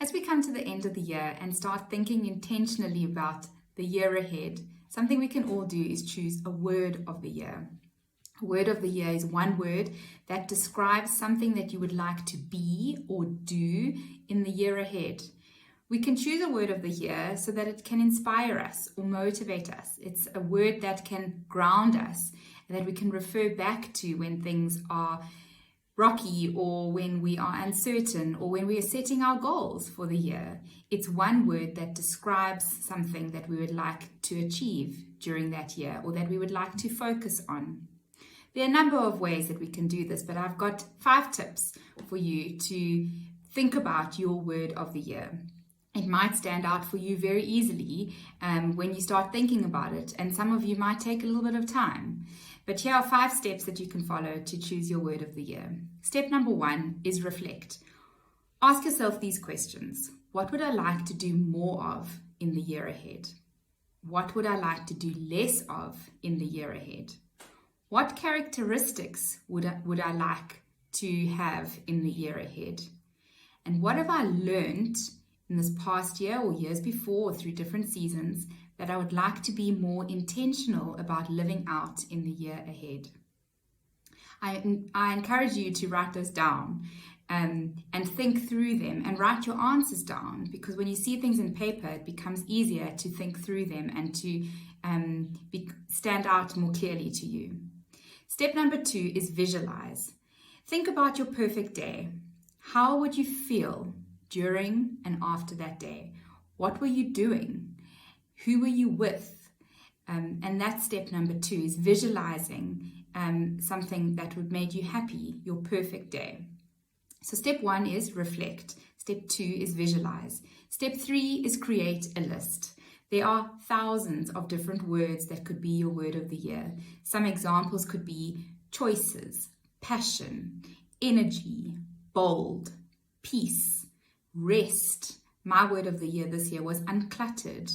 As we come to the end of the year and start thinking intentionally about the year ahead, something we can all do is choose a word of the year. A word of the year is one word that describes something that you would like to be or do in the year ahead. We can choose a word of the year so that it can inspire us or motivate us. It's a word that can ground us and that we can refer back to when things are rocky or when we are uncertain or when we are setting our goals for the year. It's one word that describes something that we would like to achieve during that year or that we would like to focus on. There are a number of ways that we can do this, but I've got 5 tips for you to think about your word of the year. It might stand out for you very easily when you start thinking about it, and some of you might take a little bit of time. But here are 5 steps that you can follow to choose your word of the year. Step number 1 is reflect. Ask yourself these questions. What would I like to do more of in the year ahead? What would I like to do less of in the year ahead? What characteristics would I like to have in the year ahead? And what have I learned in this past year or years before or through different seasons that I would like to be more intentional about living out in the year ahead? I encourage you to write those down and think through them and write your answers down, because when you see things in paper, it becomes easier to think through them and to stand out more clearly to you. Step number 2 is visualize. Think about your perfect day. How would you feel during and after that day? What were you doing? Who were you with? And that's step number 2, is visualizing something that would make you happy, your perfect day. So step 1 is reflect. Step 2 is visualize. Step 3 is create a list. There are thousands of different words that could be your word of the year. Some examples could be choices, passion, energy, bold, peace, rest. My word of the year this year was uncluttered.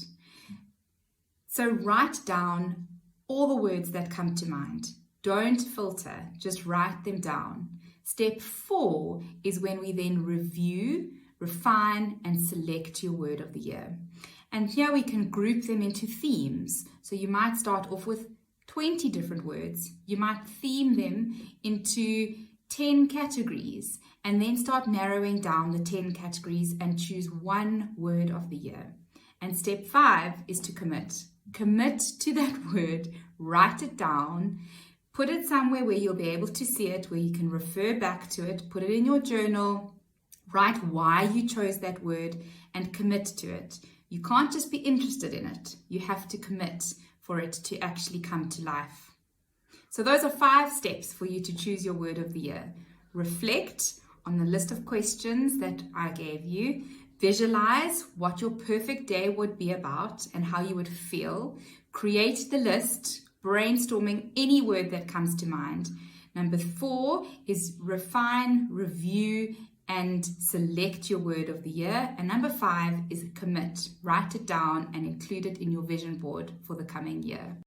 So write down all the words that come to mind. Don't filter, just write them down. Step 4 is when we then review, refine, and select your word of the year. And here we can group them into themes. So you might start off with 20 different words. You might theme them into 10 categories and then start narrowing down the 10 categories and choose one word of the year. And step 5 is to commit. Commit to that word, write it down, put it somewhere where you'll be able to see it, where you can refer back to it, put it in your journal, write why you chose that word and commit to it. You can't just be interested in it. You have to commit for it to actually come to life. So those are 5 steps for you to choose your word of the year. Reflect on the list of questions that I gave you. Visualize what your perfect day would be about and how you would feel. Create the list, brainstorming any word that comes to mind. Number 4 is refine, review, and select your word of the year. And number 5 is commit. Write it down and include it in your vision board for the coming year.